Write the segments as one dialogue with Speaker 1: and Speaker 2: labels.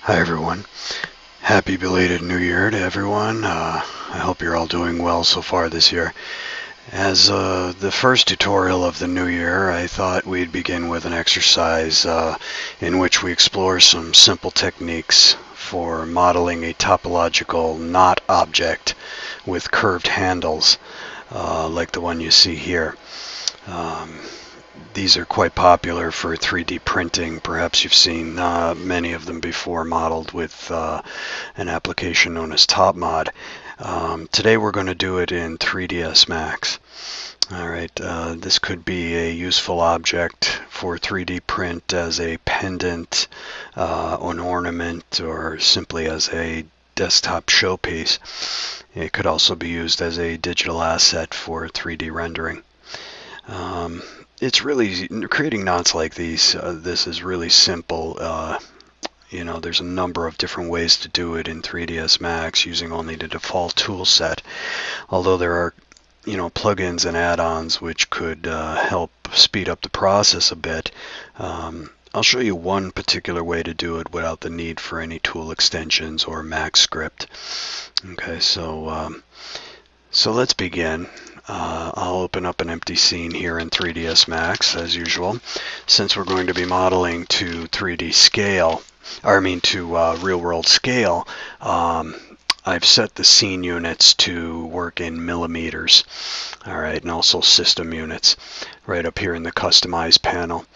Speaker 1: Hi everyone. Happy belated New Year to everyone. I hope you're all doing well so far this year. As the first tutorial of the new year, I thought we'd begin with an exercise in which we explore some simple techniques for modeling a topological knot object with curved handles, like the one you see here. These are quite popular for 3D printing. Perhaps you've seen many of them before modeled with an application known as Topmod. Today we're going to do it in 3dsMax. Alright, this could be a useful object for 3D print as a pendant, an ornament, or simply as a desktop showpiece. It could also be used as a digital asset for 3D rendering. It's really, creating knots like these, this is really simple. There's a number of different ways to do it in 3dsMax using only the default tool set. Although there are, plugins and add-ons which could help speed up the process a bit. I'll show you one particular way to do it without the need for any tool extensions or Max script. Okay, so let's begin. I'll open up an empty scene here in 3dsMax as usual. Since we're going to be modeling to 3D scale, to real-world scale, I've set the scene units to work in millimeters. Alright, and also system units right up here in the Customize panel.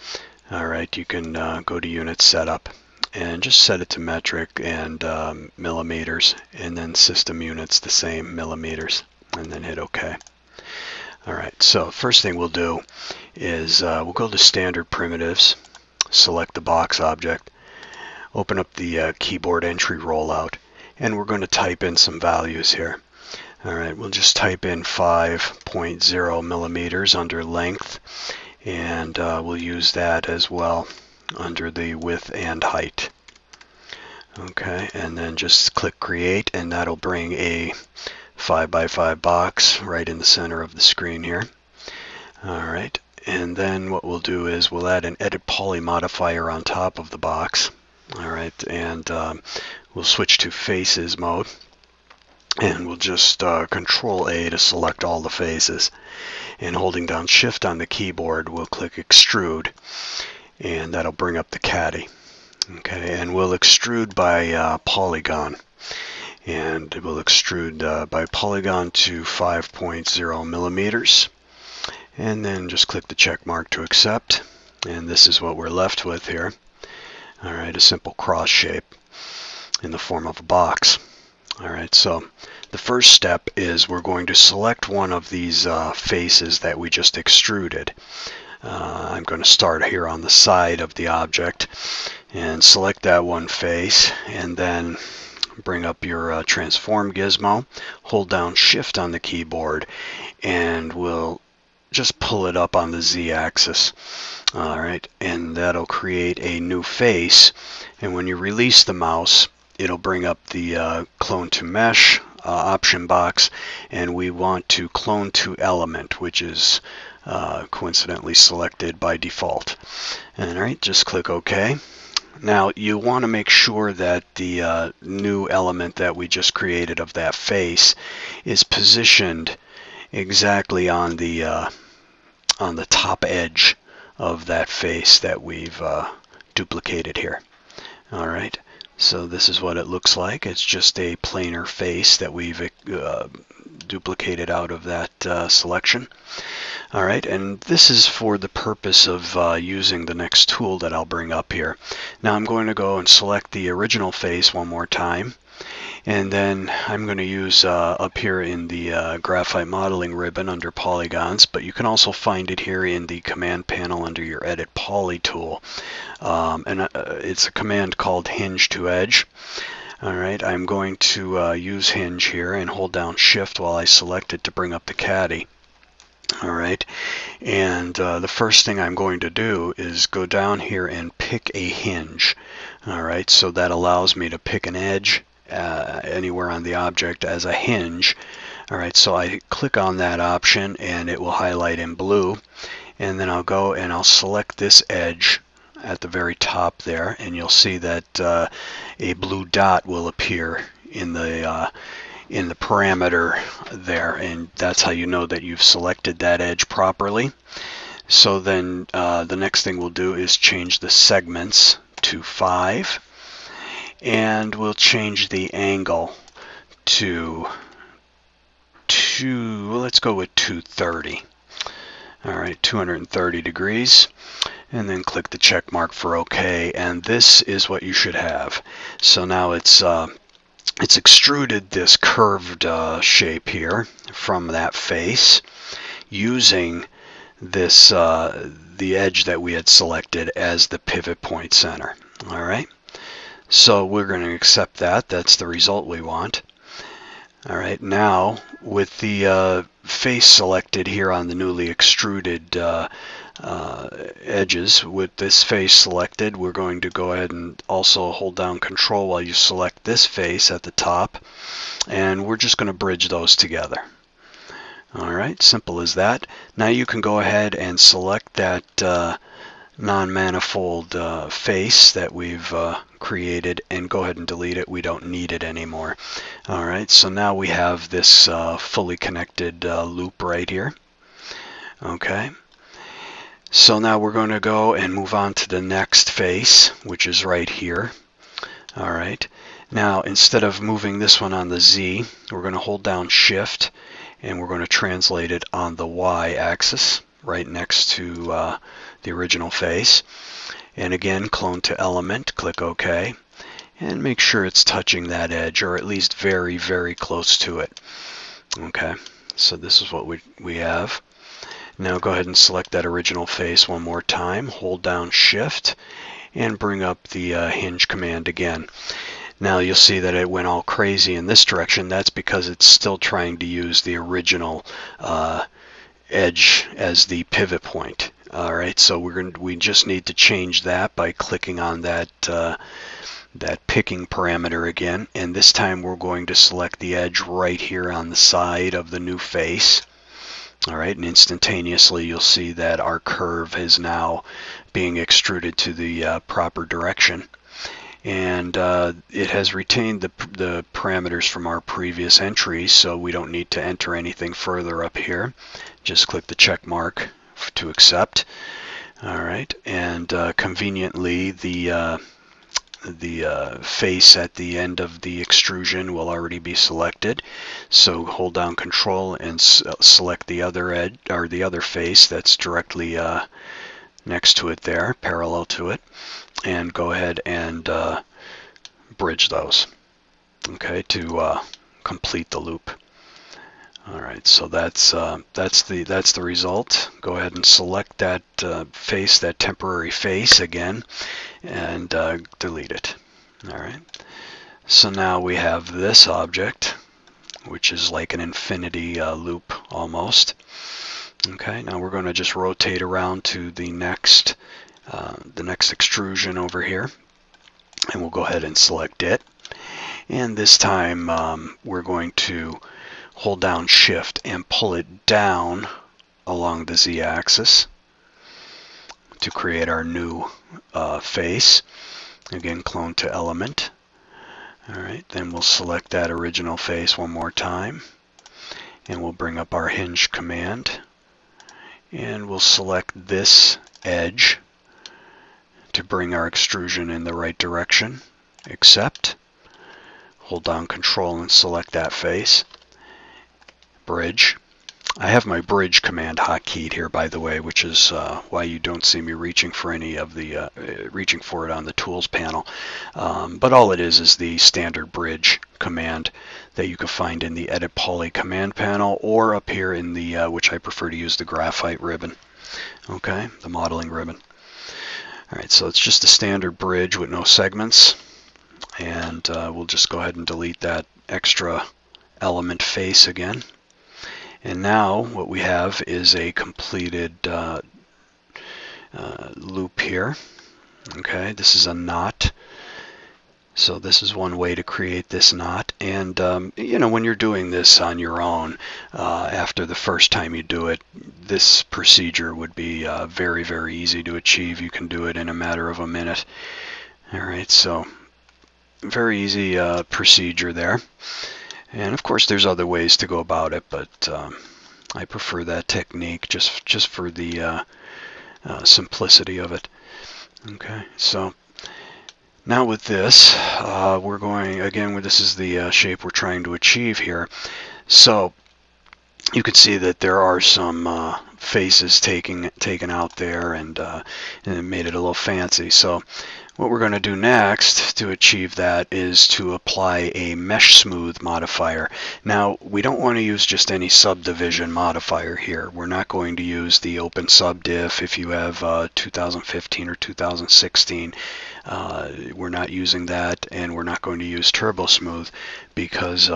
Speaker 1: Alright, you can go to Unit Setup and just set it to metric and millimeters, and then system units the same, millimeters, and then hit OK. Alright, so first thing we'll do is we'll go to Standard Primitives, select the box object, open up the keyboard entry rollout, and we're going to type in some values here. Alright, we'll just type in 5.0 millimeters under length, and we'll use that as well under the width and height. Okay, and then just click Create, and that'll bring a 5x5 box right in the center of the screen here. Alright, and then what we'll do is we'll add an Edit Poly modifier on top of the box. Alright, and we'll switch to Faces mode, and we'll just Control A to select all the faces, and holding down Shift on the keyboard we'll click Extrude, and that'll bring up the caddy. Okay, and we'll extrude by polygon. And it will extrude by polygon to 5.0 millimeters, and then just click the check mark to accept, and this is what we're left with here. Alright, a simple cross shape in the form of a box. Alright, so the first step is we're going to select one of these faces that we just extruded. I'm going to start here on the side of the object and select that one face, and then bring up your transform gizmo, hold down Shift on the keyboard, and we'll just pull it up on the Z-axis. Alright, and that'll create a new face, and when you release the mouse it'll bring up the clone to mesh option box, and we want to clone to element, which is coincidentally selected by default. Alright, just click OK. Now you want to make sure that the new element that we just created of that face is positioned exactly on the top edge of that face that we've duplicated here. Alright, so this is what it looks like. It's just a planar face that we've duplicated out of that selection. Alright, and this is for the purpose of using the next tool that I'll bring up here. Now I'm going to go and select the original face one more time, and then I'm going to use up here in the graphite modeling ribbon under polygons, but you can also find it here in the command panel under your Edit Poly tool. It's a command called hinge to edge. Alright, I'm going to use hinge here and hold down Shift while I select it to bring up the caddy. Alright, and the first thing I'm going to do is go down here and pick a hinge. Alright, so that allows me to pick an edge anywhere on the object as a hinge. Alright, so I click on that option and it will highlight in blue, and then I'll go and I'll select this edge at the very top there, and you'll see that a blue dot will appear in the parameter there, and that's how you know that you've selected that edge properly. So then the next thing we'll do is change the segments to 5, and we'll change the angle to let's go with 230. All right, 230 degrees, and then click the check mark for OK, and this is what you should have. So now it's extruded this curved shape here from that face using this the edge that we had selected as the pivot point center. All right, so we're going to accept that. That's the result we want. All right, now with the face selected here on the newly extruded edges, with this face selected, we're going to go ahead and also hold down Control while you select this face at the top, and we're just going to bridge those together. All right, simple as that. Now you can go ahead and select that non-manifold face that we've created and go ahead and delete it. We don't need it anymore. All right, so now we have this fully connected loop right here. Okay, so now we're going to go and move on to the next face, which is right here. All right, now instead of moving this one on the Z, we're going to hold down Shift, and we're going to translate it on the Y axis right next to the original face. And again, clone to element, click OK, and make sure it's touching that edge, or at least very, very close to it. Okay, so this is what we have. Now go ahead and select that original face one more time, hold down Shift, and bring up the hinge command again. Now you'll see that it went all crazy in this direction. That's because it's still trying to use the original edge as the pivot point. All right, so we just need to change that by clicking on that picking parameter again, and this time we're going to select the edge right here on the side of the new face. All right, and instantaneously you'll see that our curve is now being extruded to the proper direction, and it has retained the parameters from our previous entry, so we don't need to enter anything further up here. Just click the check mark to accept. All right, and conveniently the face at the end of the extrusion will already be selected. So hold down Control and select the other edge, or the other face that's directly next to it there, parallel to it, and go ahead and bridge those. Okay, to complete the loop. All right, so that's the result. Go ahead and select that face, that temporary face again, and delete it. All right. So now we have this object, which is like an infinity loop almost. Okay. Now we're going to just rotate around to the next extrusion over here, and we'll go ahead and select it. And this time we're going to hold down Shift and pull it down along the Z-axis to create our new face. Again, clone to element. All right, then we'll select that original face one more time, and we'll bring up our hinge command, and we'll select this edge to bring our extrusion in the right direction. Accept. Hold down Control and select that face. Bridge. I have my bridge command hotkeyed here, by the way, which is why you don't see me reaching for any of the reaching for it on the tools panel. But all it is the standard bridge command that you can find in the Edit Poly command panel, or up here in the which I prefer to use, the graphite ribbon. Okay, the modeling ribbon. All right, so it's just a standard bridge with no segments, and we'll just go ahead and delete that extra element face again. And now what we have is a completed loop here. Okay, this is a knot. So this is one way to create this knot, and you know, when you're doing this on your own, after the first time you do it, this procedure would be very, very easy to achieve. You can do it in a matter of a minute. All right, so very easy procedure there. And of course, there's other ways to go about it, but I prefer that technique just for the simplicity of it. Okay, so now with this, we're going, again, this is the shape we're trying to achieve here. So you can see that there are some faces taken out there, and it made it a little fancy. So what we're going to do next to achieve that is to apply a mesh smooth modifier. Now, we don't want to use just any subdivision modifier here. We're not going to use the open subdiff if you have 2015 or 2016. We're not using that, and we're not going to use turbo smooth because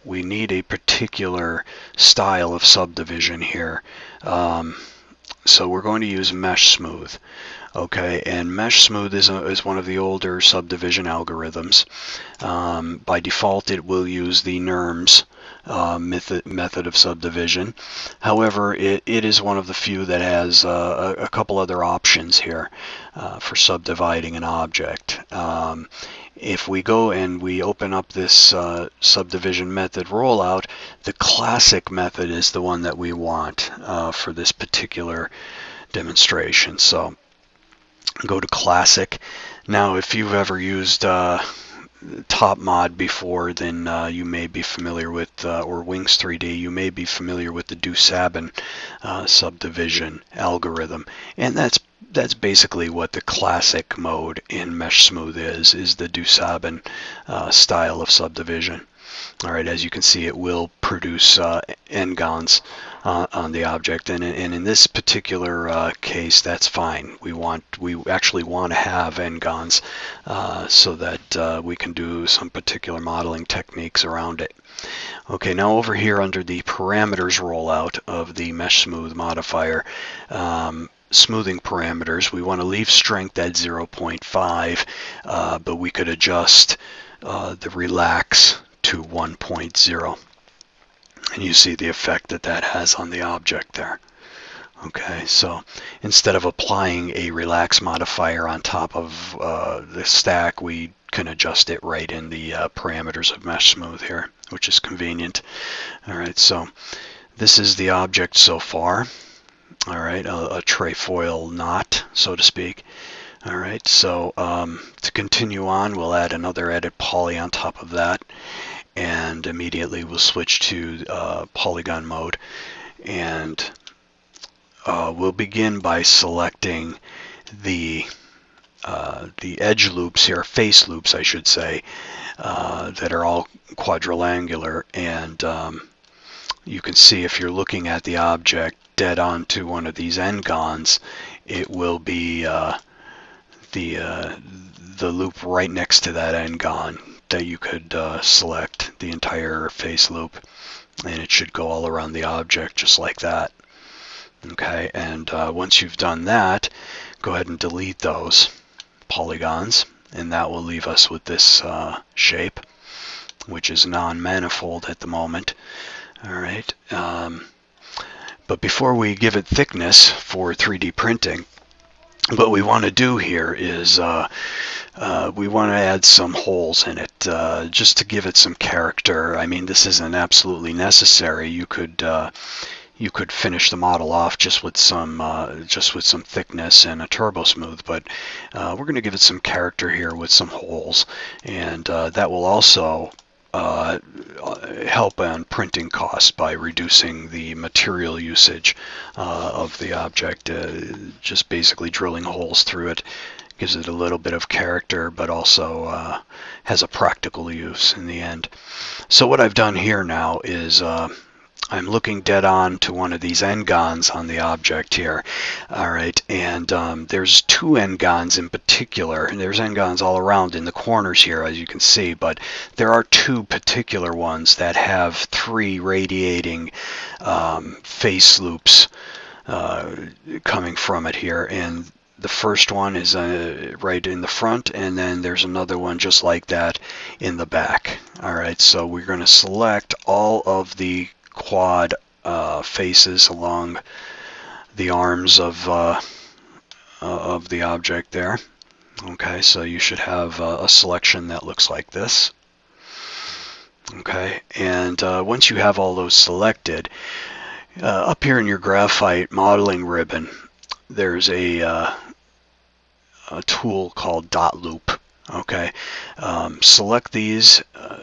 Speaker 1: we need a particular style of subdivision here. So we're going to use mesh smooth. Okay, and mesh smooth is one of the older subdivision algorithms. By default, it will use the NURMS method of subdivision. However, it is one of the few that has a couple other options here for subdividing an object. If we go and we open up this subdivision method rollout, the classic method is the one that we want for this particular demonstration. So go to classic. Now, if you've ever used Topmod before, then you may be familiar with, or Wings 3D, you may be familiar with the Dusabin subdivision algorithm, and that's basically what the classic mode in Mesh Smooth is the Dusabin style of subdivision. All right, as you can see, it will produce n-gons on the object, and in this particular case, that's fine. We actually want to have n-gons so that we can do some particular modeling techniques around it. Okay, now over here under the parameters rollout of the Mesh Smooth modifier, smoothing parameters, we want to leave strength at 0.5, but we could adjust the relax to 1.0, and you see the effect that has on the object there. Okay, so instead of applying a relax modifier on top of the stack, we can adjust it right in the parameters of Mesh Smooth here, which is convenient. All right, so this is the object so far. All right, a trefoil knot, so to speak. All right, so to continue on, we'll add another edit poly on top of that, and immediately we'll switch to polygon mode, and we'll begin by selecting the edge loops here, face loops I should say, that are all quadrilangular, and you can see if you're looking at the object dead on to one of these n-gons, it will be the loop right next to that n-gon that you could select the entire face loop, and it should go all around the object just like that. Okay, and once you've done that, go ahead and delete those polygons, and that will leave us with this shape, which is non-manifold at the moment. All right, but before we give it thickness for 3D printing, what we want to do here is we want to add some holes in it just to give it some character. I mean, this isn't absolutely necessary. You could finish the model off just with some thickness and a turbo smooth, but we're going to give it some character here with some holes, and that will also help on printing costs by reducing the material usage of the object. Just basically drilling holes through it gives it a little bit of character, but also has a practical use in the end. So what I've done here now is I'm looking dead on to one of these n-gons on the object here. All right, and there's two n-gons in particular, and there's n-gons all around in the corners here, as you can see, but there are two particular ones that have three radiating face loops coming from it here, and the first one is right in the front, and then there's another one just like that in the back. All right, so we're going to select all of the quad faces along the arms of the object there. Okay, so you should have a selection that looks like this. Okay, and once you have all those selected, up here in your graphite modeling ribbon, there's a tool called dot loop. Okay, select these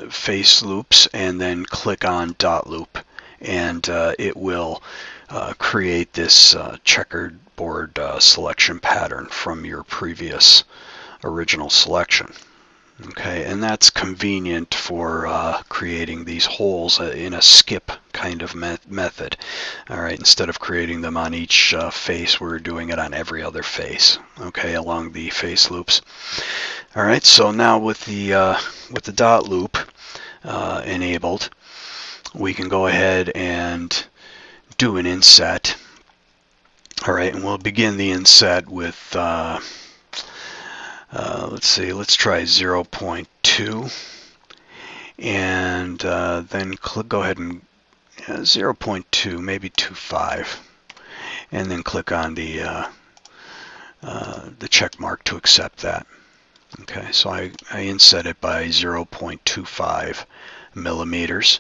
Speaker 1: face loops and then click on dot loop, and it will create this checkerboard selection pattern from your previous original selection. Okay, and that's convenient for creating these holes in a skip kind of method. All right, instead of creating them on each face, we're doing it on every other face. Okay, along the face loops. All right, so now with the dot loop enabled, we can go ahead and do an inset. All right, and we'll begin the inset with let's see, let's try 0.2, and then go ahead and 0.2, maybe 2.5, and then click on the check mark to accept that. Okay, so I inset it by 0.25 millimeters,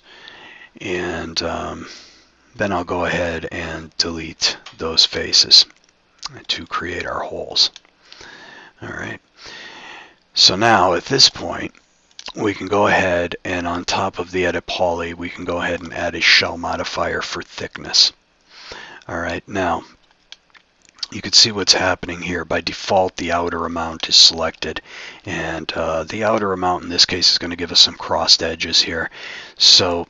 Speaker 1: and then I'll go ahead and delete those faces to create our holes. All right. So now at this point, we can go ahead and on top of the edit poly, we can go ahead and add a shell modifier for thickness. All right, now you can see what's happening here. By default, the outer amount is selected, and the outer amount in this case is going to give us some crossed edges here. So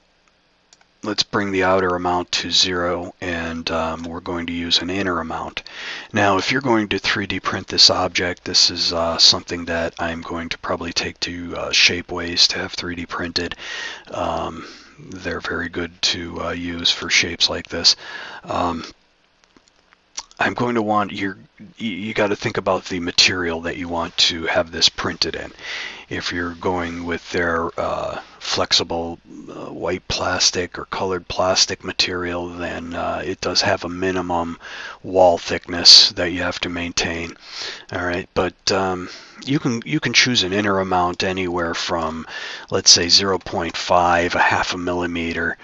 Speaker 1: let's bring the outer amount to 0, and we're going to use an inner amount. Now, if you're going to 3D print this object, this is something that I'm going to probably take to Shapeways to have 3D printed. They're very good to use for shapes like this. I'm going to want you got to think about the material that you want to have this printed in. If you're going with their flexible white plastic or colored plastic material, then it does have a minimum wall thickness that you have to maintain. All right, but you can choose an inner amount anywhere from, let's say, 0.5, a half a millimeter,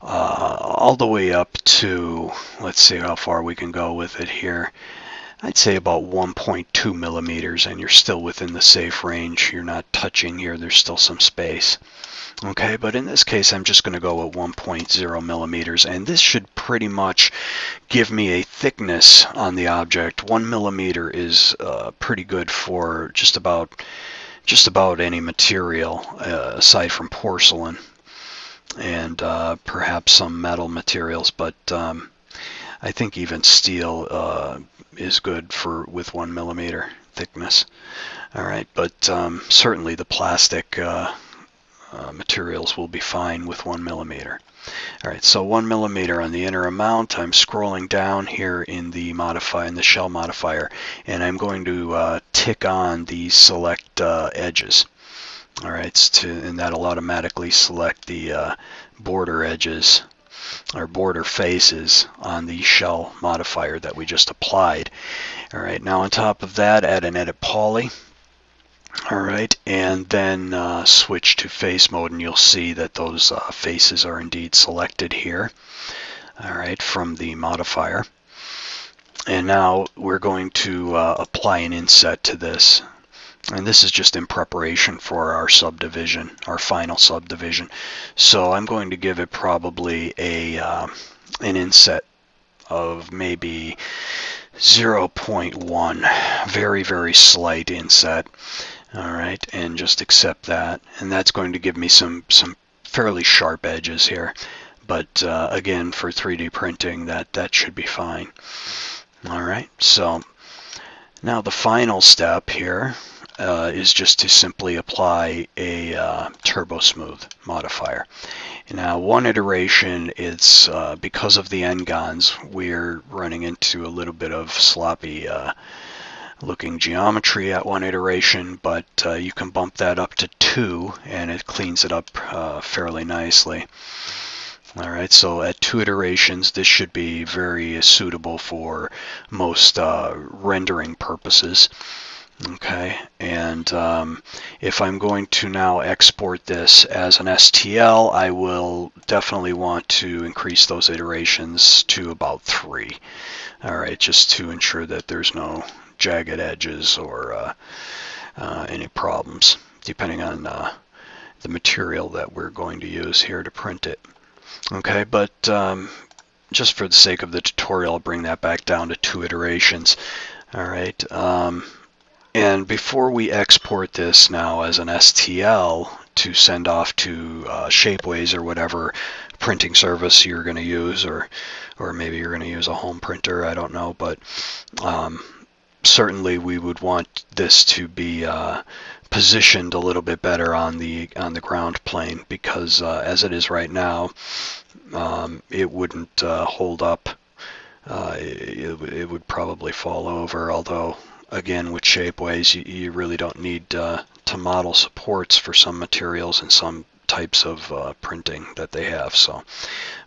Speaker 1: all the way up to, let's see how far we can go with it here. I'd say about 1.2 millimeters, and you're still within the safe range. You're not touching here. There's still some space. Okay, but in this case, I'm just going to go with 1.0 millimeters, and this should pretty much give me a thickness on the object. 1 millimeter is pretty good for just about any material aside from porcelain and perhaps some metal materials, but I think even steel is good with 1 millimeter thickness. All right, but certainly the plastic materials will be fine with 1 millimeter. All right, so 1 millimeter on the inner amount. I'm scrolling down here in the shell modifier, and I'm going to tick on the select edges. All right, and that'll automatically select the border edges or border faces on the shell modifier that we just applied. All right, now on top of that, add an edit poly. All right, and then switch to face mode, and you'll see that those faces are indeed selected here. All right, from the modifier. And now we're going to apply an inset to this. And this is just in preparation for our subdivision, our final subdivision. So I'm going to give it probably an inset of maybe 0.1, very, very slight inset. All right, and just accept that. And that's going to give me some fairly sharp edges here. But again, for 3D printing, that should be fine. All right, so now the final step here is just to simply apply a turbo smooth modifier. Now, one iteration, it's because of the n-gons, we're running into a little bit of sloppy looking geometry at one iteration, but you can bump that up to 2 and it cleans it up fairly nicely. Alright, so at 2 iterations this should be very suitable for most rendering purposes. Okay, and if I'm going to now export this as an STL, I will definitely want to increase those iterations to about 3. Alright, just to ensure that there's no jagged edges or any problems, depending on the material that we're going to use here to print it. Okay, but just for the sake of the tutorial, I'll bring that back down to 2 iterations. Alright, and before we export this now as an STL to send off to Shapeways or whatever printing service you're going to use, or maybe you're going to use a home printer, I don't know, but certainly we would want this to be positioned a little bit better on the ground plane, because as it is right now, it wouldn't hold up. It would probably fall over, although again with Shapeways you really don't need to model supports for some materials and some types of printing that they have. So,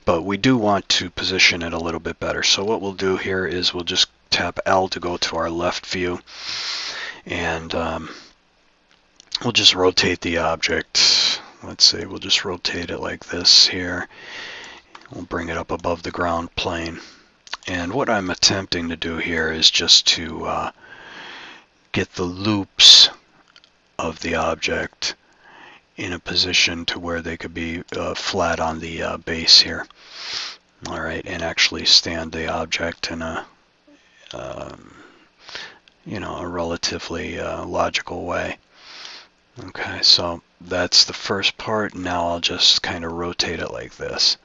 Speaker 1: but we do want to position it a little bit better. So what we'll do here is we'll just tap L to go to our left view, and we'll just rotate the object. Let's say we'll just rotate it like this here. We'll bring it up above the ground plane. And what I'm attempting to do here is just to get the loops of the object in a position to where they could be flat on the base here. Alright, and actually stand the object in a a relatively logical way. Okay, so that's the first part. Now I'll just kind of rotate it like this.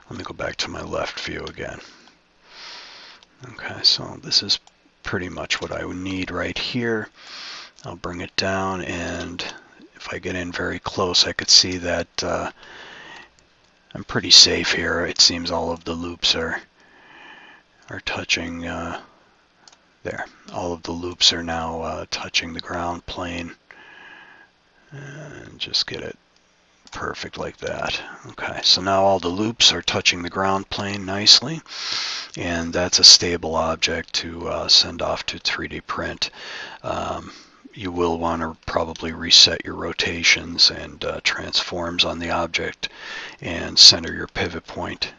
Speaker 1: Let me go back to my left view again. Okay, so this is pretty much what I would need right here. I'll bring it down, and if I get in very close, I could see that I'm pretty safe here. It seems all of the loops are touching there. All of the loops are now touching the ground plane, and just get it perfect like that. Okay, so now all the loops are touching the ground plane nicely, and that's a stable object to send off to 3D print. You will want to probably reset your rotations and transforms on the object, and center your pivot point,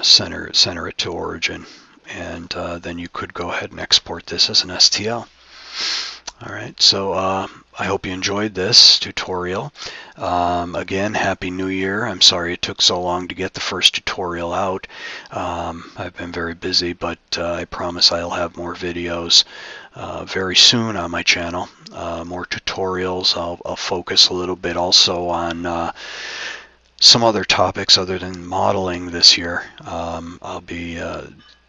Speaker 1: center it to origin, and then you could go ahead and export this as an STL. Alright, so I hope you enjoyed this tutorial. Again, Happy New Year. I'm sorry it took so long to get the first tutorial out. I've been very busy, but I promise I'll have more videos very soon on my channel. More tutorials. I'll focus a little bit also on some other topics other than modeling this year. I'll be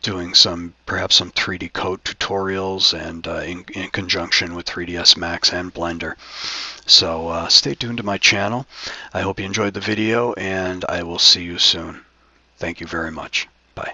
Speaker 1: doing perhaps some 3D code tutorials, and in conjunction with 3dsMax and Blender. So stay tuned to my channel. I hope you enjoyed the video, and I will see you soon. Thank you very much. Bye.